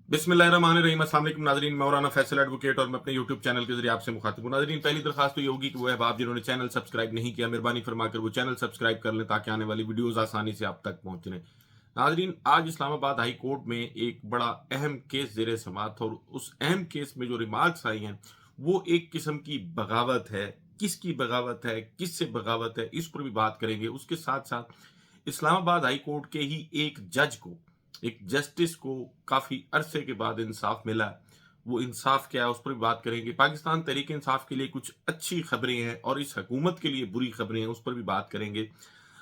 बिस्मिल्लाहिर्रहमानिर्रहीम। अस्सलाम वालेकुम नाज़रीन, मौलाना फैसल एडवोकेट और मैं अपने यूट्यूब चैनल के जरिए आपसे मुखातिब हूँ। नाज़रीन, पहली दरखास्त तो ये होगी कि वो अहबाब जिन्होंने चैनल सब्सक्राइब नहीं किया, मेहरबानी फरमाकर वो चैनल सब्सक्राइब कर लें ताकि आने वाली वीडियोस आसानी से आप तक पहुँच जाएं। नाज़रीन, आज इस्लामाबाद हाई कोर्ट में एक बड़ा अहम केस ज़ेर समाअत और उस अहम केस में जो रिमार्क्स आई हैं वो एक किस्म की बगावत है। किसकी बगावत है, किससे बगावत है, इस पर भी बात करेंगे। उसके साथ साथ इस्लामाबाद हाई कोर्ट के ही एक जज को, एक जस्टिस को काफ़ी अरसे के बाद इंसाफ मिला। वो इंसाफ क्या है उस पर भी बात करेंगे। पाकिस्तान तहरीक इंसाफ के लिए कुछ अच्छी खबरें हैं और इस हुकूमत के लिए बुरी खबरें हैं, उस पर भी बात करेंगे।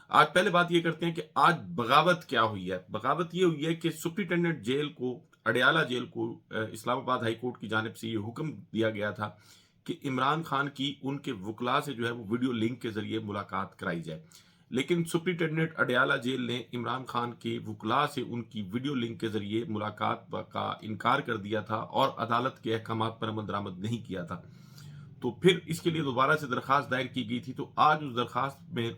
आज पहले बात ये करते हैं कि आज बगावत क्या हुई है। बगावत ये हुई है कि सुप्रिटेंडेंट जेल को, अडयाला जेल को, इस्लामाबाद हाई कोर्ट की जानिब से ये हुक्म दिया गया था कि इमरान खान की उनके वकला से जो है वो वीडियो लिंक के जरिए मुलाकात कराई जाए। लेकिन सुप्रिटेंडेंट अडयाला जेल ने इमरान खान के वकला से उनकी वीडियो लिंक के जरिए मुलाकात का इनकार कर दिया था और अदालत के अहकामात पर अमल दरामद नहीं किया था। तो फिर इसके लिए दोबारा से दरखास्त दायर की गई थी। तो आज उस दरखास्त में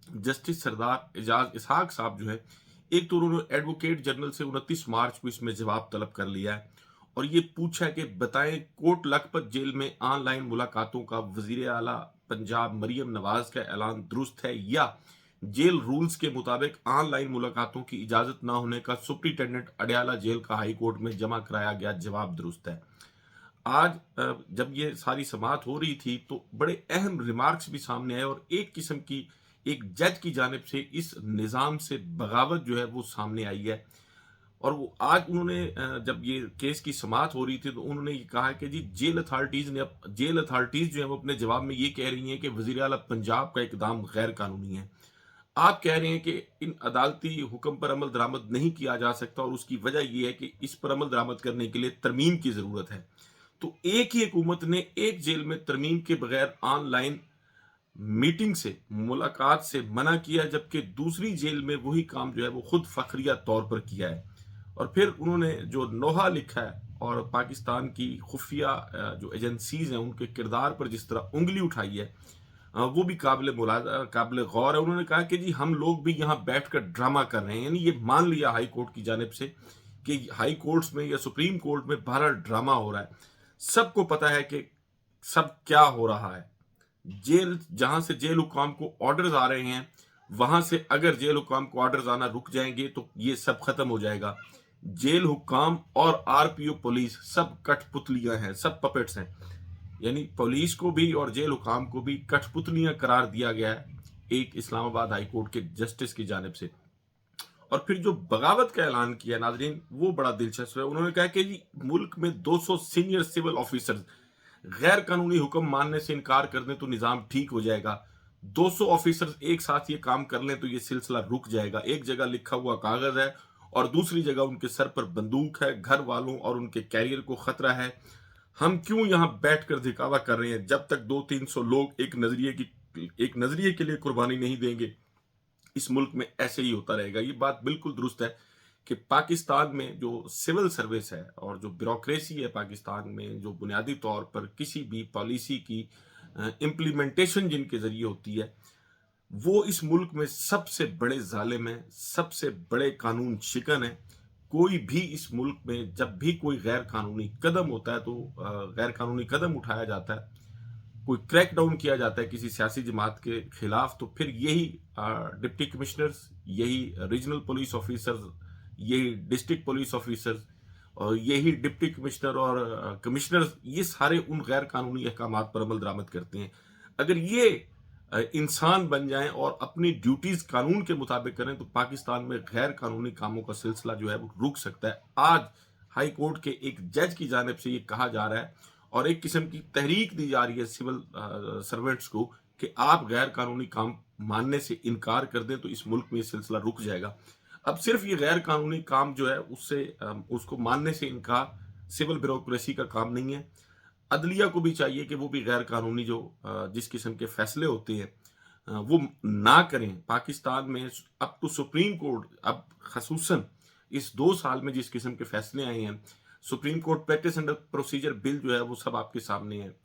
जस्टिस सरदार एजाज इसहाक साहब जो है, एक तो उन्होंने एडवोकेट जनरल से 29 मार्च को इसमें जवाब तलब कर लिया है और ये पूछा है कि बताएं, कोट लखपत जेल में ऑनलाइन मुलाकातों का वजीर आला पंजाब मरियम नवाज का ऐलान दुरुस्त है या जेल रूल्स के मुताबिक ऑनलाइन मुलाकातों की इजाजत न होने का सुप्रिटेंडेंट अडयाला जेल का हाई कोर्ट में जमा कराया गया जवाब दुरुस्त है। आज जब ये सारी समाअत हो रही थी तो बड़े अहम रिमार्क्स भी सामने आए और एक किस्म की, एक जज की जानिब से इस निज़ाम से बगावत जो है वो सामने आई है। और वो आज उन्होंने, जब ये केस की समाअत हो रही थी तो उन्होंने ये कहा कि जी जेल अथॉरिटीज जो है वो अपने जवाब में ये कह रही हैं कि वज़ीर आला पंजाब का इकदाम गैर कानूनी है। आप कह रहे हैं कि इन अदालती हुक्म पर अमल दरामद नहीं किया जा सकता और उसकी वजह यह है कि इस पर अमल दरामद करने के लिए तरमीम की जरूरत है। तो एक ही हुकूमत ने एक जेल में तरमीम के बगैर ऑनलाइन मीटिंग से, मुलाकात से मना किया, जबकि दूसरी जेल में वही काम जो है वो खुद फखरिया तौर पर किया है। और फिर उन्होंने जो नोहा लिखा है और पाकिस्तान की खुफिया जो एजेंसीज हैं उनके किरदार पर जिस तरह उंगली उठाई है, वो भी काबिल गौर है। उन्होंने कहा कि जी हम लोग भी यहाँ बैठकर ड्रामा कर रहे हैं, यानी ये मान लिया हाई कोर्ट की जानिब से कि हाई कोर्ट्स में या सुप्रीम कोर्ट में बहरहाल ड्रामा हो रहा है। सबको पता है कि सब क्या हो रहा है। जेल, जहां से जेल हुकाम को ऑर्डर्स आ रहे हैं, वहां से अगर जेल हुकाम को ऑर्डर्स आना रुक जाएंगे तो ये सब खत्म हो जाएगा। जेल हुकाम और आरपीओ पुलिस सब कठपुतलियां हैं, सब पपेट्स हैं। यानी पुलिस को भी और जेल हुकाम को भी कठपुतलियां करार दिया गया है एक इस्लामाबाद हाई कोर्ट के जस्टिस की जानिब से। और फिर जो बगावत का ऐलान किया नाजरीन, वो बड़ा दिलचस्प है। उन्होंने कहा कि जी मुल्क में 200 सीनियर सिविल ऑफिसर्स गैर कानूनी हुक्म मानने से इनकार कर दें तो निजाम ठीक हो जाएगा। 200 ऑफिसर्स एक साथ ये काम कर लें तो ये सिलसिला रुक जाएगा। एक जगह लिखा हुआ कागज है और दूसरी जगह उनके सर पर बंदूक है, घर वालों और उनके कैरियर को खतरा है। हम क्यों यहां बैठकर दिखावा कर रहे हैं? जब तक 200-300 लोग एक नजरिए के लिए कुर्बानी नहीं देंगे, इस मुल्क में ऐसे ही होता रहेगा। ये बात बिल्कुल दुरुस्त है कि पाकिस्तान में जो सिविल सर्विस है और जो ब्यूरोक्रेसी है पाकिस्तान में, जो बुनियादी तौर पर किसी भी पॉलिसी की इम्प्लीमेंटेशन जिनके जरिए होती है, वो इस मुल्क में सबसे बड़े जालिम है, सबसे बड़े कानून शिकन है। कोई भी इस मुल्क में जब भी कोई गैर कानूनी कदम होता है तो गैर कानूनी कदम उठाया जाता है, कोई क्रैक डाउन किया जाता है किसी सियासी जमात के खिलाफ, तो फिर यही डिप्टी कमिश्नर्स, यही रीजनल पुलिस ऑफिसर्स, यही डिस्ट्रिक्ट पुलिस ऑफिसर्स और यही डिप्टी कमिश्नर और कमिश्नर्स, ये सारे उन गैर कानूनी अहकामात पर अमल दरामद करते हैं। अगर ये इंसान बन जाएं और अपनी ड्यूटीज कानून के मुताबिक करें तो पाकिस्तान में गैर कानूनी कामों का सिलसिला जो है वो रुक सकता है। आज हाई कोर्ट के एक जज की जानिब से ये कहा जा रहा है और एक किस्म की तहरीक दी जा रही है सिविल सर्वेंट्स को कि आप गैर कानूनी काम मानने से इनकार कर दें तो इस मुल्क में ये सिलसिला रुक जाएगा। अब सिर्फ ये गैर कानूनी काम जो है उससे उसको मानने से इनकार सिविल ब्यूरोक्रेसी का काम नहीं है। अदलिया को भी चाहिए कि वो भी गैर कानूनी जो जिस किस्म के फैसले होते हैं वो ना करें। पाकिस्तान में अब तो सुप्रीम कोर्ट, अब खसूसन इस 2 साल में जिस किस्म के फैसले आए हैं, supreme court practice and procedure bill जो है वो सब आपके सामने है।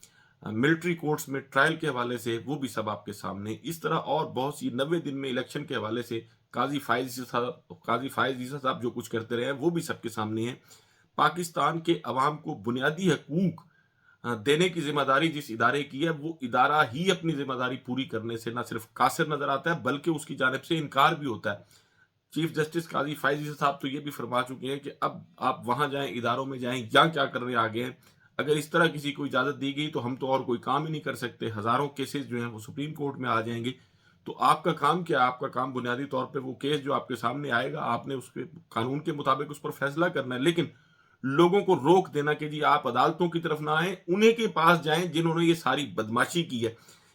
मिलिट्री कोर्ट्स में ट्रायल के हवाले से वो भी सब आपके सामने। इस तरह और बहुत सी 90 दिन में इलेक्शन के हवाले से काजी फायज ईसा साहब जो कुछ करते रहे हैं वो भी सबके सामने है। پاکستان کے عوام کو بنیادی حقوق دینے کی ذمہ داری جس ادارے کی ہے، وہ ادارہ ہی اپنی ذمہ داری پوری کرنے سے نہ صرف قاصر نظر آتا ہے بلکہ اس کی جانب سے انکار بھی ہوتا ہے۔ چیف جسٹس قاضی فائز عیسی صاحب تو یہ بھی فرما چکے ہیں کہ اب آپ وہاں جائیں، اداروں میں جائیں، یہاں کیا کرنے آگے ہیں؟ اگر اس طرح کسی کو اجازت دی گئی تو ہم تو اور کوئی کام ہی نہیں کر سکتے۔ ہزاروں کیسز جو ہیں وہ سپریم کورٹ میں آ جائیں گے، تو آپ کا کام کیا ہے؟ آپ کا کام بنیادی طور پہ وہ کیس جو آپ کے سامنے آئے گا، آپ نے اس کے قانون کے مطابق اس پر فیصلہ کرنا ہے، لیکن لوگوں کو روک دینا کہ جی آپ عدالتوں کی طرف نہ آئیں، انہیں کے پاس جائیں جنہوں نے یہ ساری بدماشی کی ہے،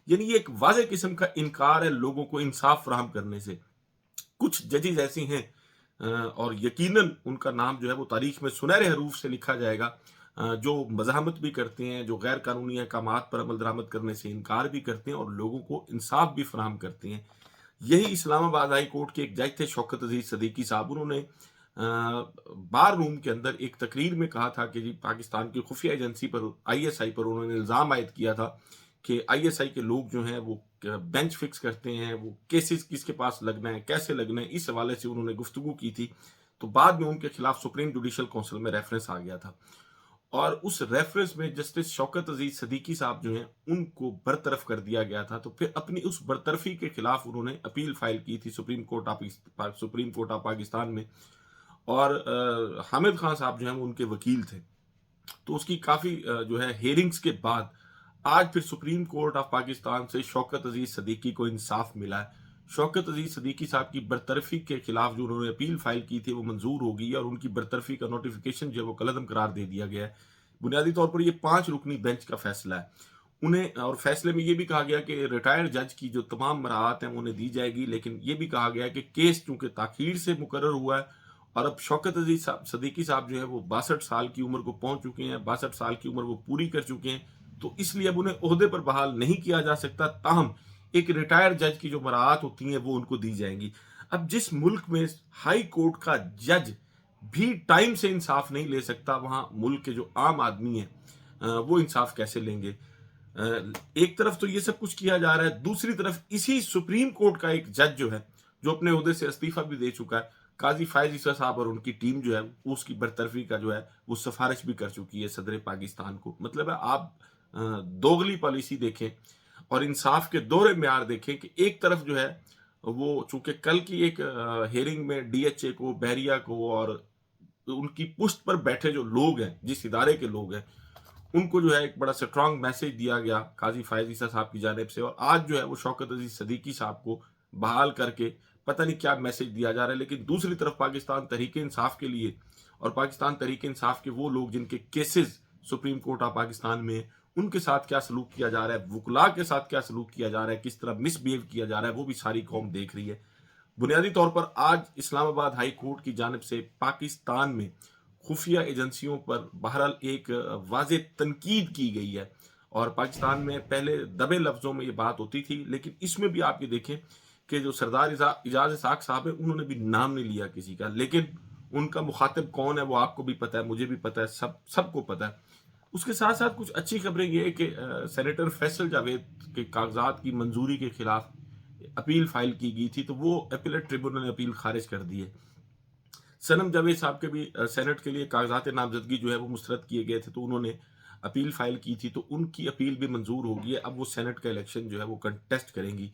یعنی یہ ایک واضح قسم کا انکار ہے لوگوں کو انصاف فراہم کرنے سے۔ کچھ ججز ایسی ہیں اور یقیناً ان کا نام جو ہے وہ تاریخ میں سنہرے حروف سے لکھا جائے گا، جو مزاحمت بھی کرتے ہیں، جو غیر قانونی احکامات پر عمل درآمد کرنے سے انکار بھی کرتے ہیں اور لوگوں کو انصاف بھی فراہم کرتے ہیں۔ یہی اسلام آباد ہائی کورٹ کے ایک جج تھے شوکت عزیز صدیقی صاحب، انہوں نے بار روم کے اندر ایک تقریر میں کہا تھا کہ جی پاکستان کی خفیہ agency per I S I پر انہوں نے الزام عائد کیا تھا کہ آئی ایس آئی کے لوگ جو ہیں وہ بینچ فکس کرتے ہیں، وہ کیسز کس کے پاس لگنا ہے، کیسے لگنا ہے، اس حوالے سے انہوں نے گفتگو کی تھی، تو بعد میں ان کے خلاف سپریم جوڈیشل کونسل میں ریفرنس آ گیا تھا، اور اس ریفرنس میں جسٹس شوکت عزیز صدیقی صاحب جو ہیں ان کو برطرف کر دیا گیا تھا، تو پھر اپنی اس برطرفی کے خلاف انہوں نے اپیل فائل کی تھی سپریم کورٹ آف پاکستان میں، اور حامد خان صاحب جو ہیں وہ ان کے وکیل تھے، تو اس کی کافی جو ہے ہیئرنگز کے بعد آج پھر سپریم کورٹ آف پاکستان سے شوکت عزیز صدیقی کو انصاف ملا ہے۔ شوکت عزیز صدیقی صاحب کی برطرفی کے خلاف جو انہوں نے اپیل فائل کی تھی وہ منظور ہو گئی ہے، اور ان کی برطرفی کا نوٹیفیکیشن جو ہے وہ کالعدم قرار دے دیا گیا ہے۔ بنیادی طور پر یہ 5 رکنی بینچ کا فیصلہ ہے انہیں، اور فیصلے میں یہ بھی کہا گیا کہ ریٹائرڈ جج کی جو تمام مراعات ہیں انہیں دی جائے گی، لیکن یہ بھی کہا گیا کہ کیس چونکہ تاخیر سے مقرر ہوا ہے اور اب شوکت عزیز صدیقی صاحب جو ہے وہ 62 سال کی عمر کو پہنچ چکے ہیں، 62 سال کی عمر وہ پوری کر چکے ہیں، تو اس لیے اب انہیں عہدے پر بحال نہیں کیا جا سکتا، تاہم ایک ریٹائرڈ جج کی جو مراعات ہوتی ہیں وہ ان کو دی جائیں گی۔ اب جس ملک میں ہائی کورٹ کا جج بھی ٹائم سے انصاف نہیں لے سکتا، وہاں ملک کے جو عام آدمی ہیں وہ انصاف کیسے لیں گے؟ ایک طرف تو یہ سب کچھ کیا جا رہا ہے، دوسری طرف اسی سپریم کورٹ کا ایک جج جو ہے جو اپنے عہدے سے استعفیٰ بھی دے چکا ہے، قاضی فائز عیسی صاحب، اور ان کی ٹیم جو ہے اس کی برطرفی کا جو ہے وہ سفارش بھی کر چکی ہے صدر پاکستان کو۔ مطلب ہے آپ دوغلی پالیسی دیکھیں اور انصاف کے دوہرے معیار دیکھیں کہ ایک طرف جو ہے وہ چونکہ کل کی ایک ہیئرنگ میں ڈی ایچ اے کو، بحریہ کو اور ان کی پشت پر بیٹھے جو لوگ ہیں، جس ادارے کے لوگ ہیں، ان کو جو ہے ایک بڑا سٹرانگ میسج دیا گیا قاضی فائز عیسی صاحب کی جانب سے، اور آج جو ہے وہ شوکت عزیز صدیقی صاحب کو بحال کر کے پتہ نہیں کیا میسج دیا جا رہا ہے۔ لیکن دوسری طرف پاکستان تحریک انصاف کے لیے اور پاکستان تحریک انصاف کے وہ لوگ جن کے cases supreme court of Pakistan میں ہیں، ان کے ساتھ کیا سلوک کیا جا رہا ہے، وکلاء کے ساتھ کیا سلوک کیا جا رہا ہے، کس طرح مس بیہیو کیا جا رہا ہے، وہ بھی ساری قوم دیکھ رہی ہے۔ بنیادی طور پر آج اسلام آباد ہائی کورٹ کی جانب سے پاکستان میں خفیہ ایجنسیوں پر بہرحال ایک واضح تنقید کی گئی ہے، اور پاکستان میں پہلے دبے لفظوں میں یہ بات ہوتی تھی، لیکن اس میں بھی آپ یہ دیکھیں کہ جو سردار اعجاز اسحاق صاحب ہیں انہوں نے بھی نام نہیں لیا کسی کا، لیکن ان کا مخاطب کون ہے وہ آپ کو بھی پتہ ہے، مجھے بھی پتہ ہے، سب کو پتہ ہے۔ اس کے ساتھ ساتھ کچھ اچھی خبریں یہ ہے کہ سینیٹر فیصل جاوید کے کاغذات کی منظوری کے خلاف اپیل فائل کی گئی تھی، تو وہ اپیلیٹ ٹریبونل نے اپیل خارج کر دی ہے۔ صنم جاوید صاحب کے بھی سینٹ کے لیے کاغذات نامزدگی جو ہے وہ مسترد کیے گئے تھے، تو انہوں نے اپیل فائل کی تھی، تو ان کی اپیل بھی منظور ہو گئی ہے، اب وہ سینٹ کا الیکشن جو ہے وہ کنٹیسٹ کریں گی۔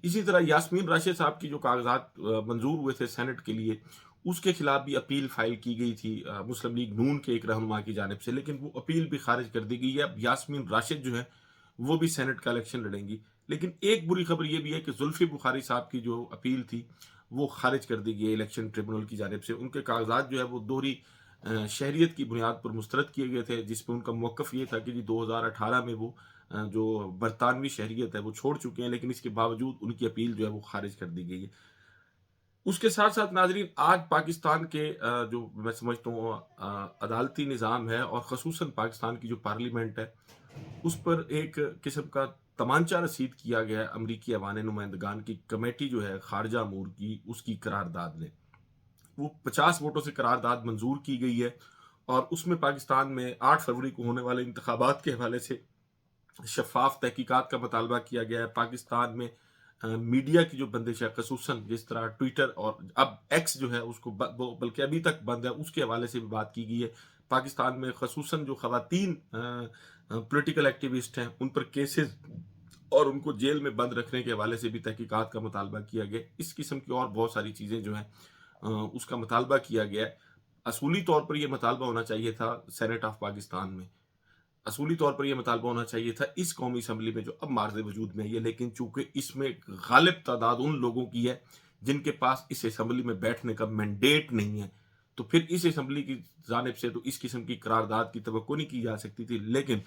اسی طرح یاسمین راشد صاحب کی جو کاغذات منظور ہوئے تھے سینٹ کے لیے، اس کے خلاف بھی اپیل فائل کی گئی تھی مسلم لیگ نون کے ایک رہنما کی جانب سے، لیکن وہ اپیل بھی خارج کر دی گئی ہے۔ اب یاسمین راشد جو ہے وہ بھی سینٹ کا الیکشن لڑیں گی۔ لیکن ایک بری خبر یہ بھی ہے کہ زلفی بخاری صاحب کی جو اپیل تھی وہ خارج کر دی گئی الیکشن ٹریبونل کی جانب سے، ان کے کاغذات جو ہے وہ دوہری شہریت کی بنیاد پر مسترد کیے گئے تھے، جس پہ ان کا موقف یہ تھا کہ جی 2018 میں وہ جو برطانوی شہریت ہے وہ چھوڑ چکے ہیں، لیکن اس کے باوجود ان کی اپیل جو ہے وہ خارج کر دی گئی ہے۔ اس کے ساتھ ساتھ ناظرین، آج پاکستان کے جو میں سمجھتا ہوں عدالتی نظام ہے، اور خصوصاً پاکستان کی جو پارلیمنٹ ہے، اس پر ایک قسم کا تمانچہ رسید کیا گیا ہے امریکی ایوان نمائندگان کی کمیٹی جو ہے خارجہ امور کی، اس کی قرارداد نے وہ 50 ووٹوں سے قرارداد منظور کی گئی ہے، اور اس میں پاکستان میں 8 فروری کو ہونے والے انتخابات کے حوالے سے شفاف تحقیقات کا مطالبہ کیا گیا ہے۔ پاکستان میں मीडिया की जो बंदिश है, खसूसन जिस तरह ट्विटर और अब एक्स जो है उसको बल्कि अभी तक बंद है, उसके हवाले से भी बात की गई है। पाकिस्तान में खसूसन जो खवातीन पॉलिटिकल एक्टिविस्ट हैं उन पर केसेस और उनको जेल में बंद रखने के हवाले से भी तहकीकात का मुतालबा किया गया। इस किस्म की और बहुत सारी चीज़ें जो हैं उसका मुतालबा किया गया है। असूली तौर पर यह मुतालबा होना चाहिए था सेनेट ऑफ पाकिस्तान में, असूली तौर पर यह मुतालबा होना चाहिए था इस कौमी असम्बली में जो अब मार्ज़ वजूद में है ये, लेकिन चूंकि इसमें गालिब तादाद उन लोगों की है जिनके पास इस असम्बली में बैठने का मैंडेट नहीं है, तो फिर इस असम्बली की जानिब से तो इस किस्म की करारदाद की तवक्को नहीं की जा सकती थी। लेकिन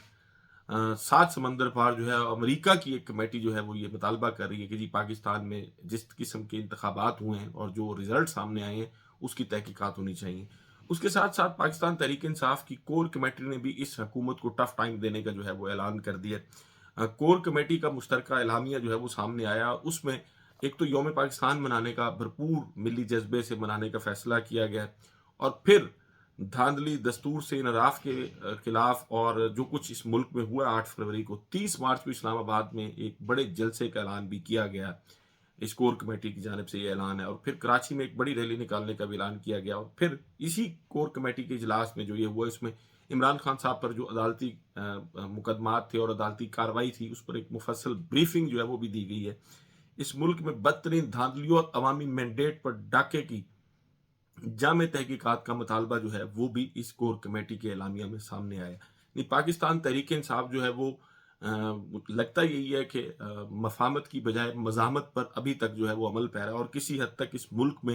सात समंदर पार जो है अमेरिका की एक कमेटी जो है वो ये मुतालबा कर रही है कि जी पाकिस्तान में जिस किस्म के इंतखाबात हुए हैं और जो रिजल्ट सामने आए हैं उसकी तहकीकात होनी चाहिए। उसके साथ साथ पाकिस्तान तहरीक इंसाफ की कोर कमेटी ने भी इस हुकूमत को टफ टाइम देने का जो है वो ऐलान कर दिया। कोर कमेटी का मुश्तरका एलामिया जो है वो सामने आया, उसमें एक तो यौम पाकिस्तान मनाने का भरपूर मिली जज्बे से मनाने का फैसला किया गया और फिर धांधली दस्तूर से इनराफ के खिलाफ और जो कुछ इस मुल्क में हुआ 8 फरवरी को, 30 मार्च को इस्लामाबाद में एक बड़े जलसे का ऐलान भी किया गया। इस कोर कमेटी की जानिब से ये ऐलान है और फिर कराची में एक बड़ी रैली निकालने का भी ऐलान किया गया और फिर इसी कोर कमेटी के इजलास में जो ये हुआ इसमें इमरान खान साहब पर जो अदालती मुकदमात थे और अदालती कार्रवाई थी उस पर एक मुफस्सल ब्रीफिंग जो है वो भी दी गई है। इस मुल्क में बदतरीन धांधलियों और अवामी मैंडेट पर डाके की जामे तहकीकात का मुतालबा जो है वो भी इस कोर कमेटी के एलामिया में सामने आया। नहीं, पाकिस्तान तहरीक इंसाफ जो है वो लगता यही है कि मफामत की बजाय मज़ामत पर अभी तक जो है वो अमल पैरा और किसी हद तक इस मुल्क में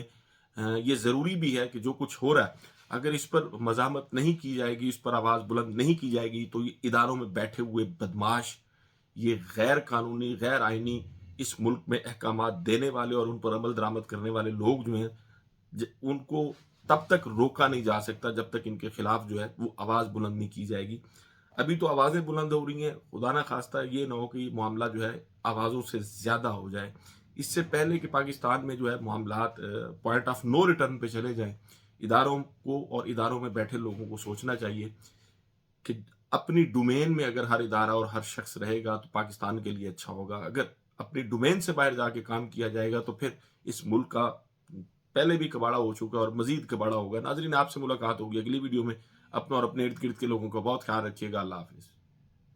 ये ज़रूरी भी है कि जो कुछ हो रहा है अगर इस पर मज़ामत नहीं की जाएगी, इस पर आवाज़ बुलंद नहीं की जाएगी तो ये इदारों में बैठे हुए बदमाश, ये गैर कानूनी गैर आइनी इस मुल्क में अहकामात देने वाले और उन पर अमल दरामद करने वाले लोग जो हैं उनको तब तक रोका नहीं जा सकता जब तक इनके खिलाफ जो है वो आवाज़ बुलंद नहीं की जाएगी। अभी तो आवाज़ें बुलंद हो रही हैं, खुदा ना खास्ता ये ना हो कि मामला जो है आवाज़ों से ज़्यादा हो जाए। इससे पहले कि पाकिस्तान में जो है मामलात पॉइंट ऑफ नो रिटर्न पे चले जाएँ, इदारों को और इदारों में बैठे लोगों को सोचना चाहिए कि अपनी डोमेन में अगर हर इदारा और हर शख्स रहेगा तो पाकिस्तान के लिए अच्छा होगा। अगर अपनी डोमेन से बाहर जाके काम किया जाएगा तो फिर इस मुल्क का पहले भी कबाड़ा हो चुका है और मजीद कबाड़ा होगा। नाज़रीन, आपसे मुलाकात होगी अगली वीडियो में। अपना और अपने इर्द गिर्द के लोगों का बहुत ख्याल रखिएगा। अल्लाह हाफिज़।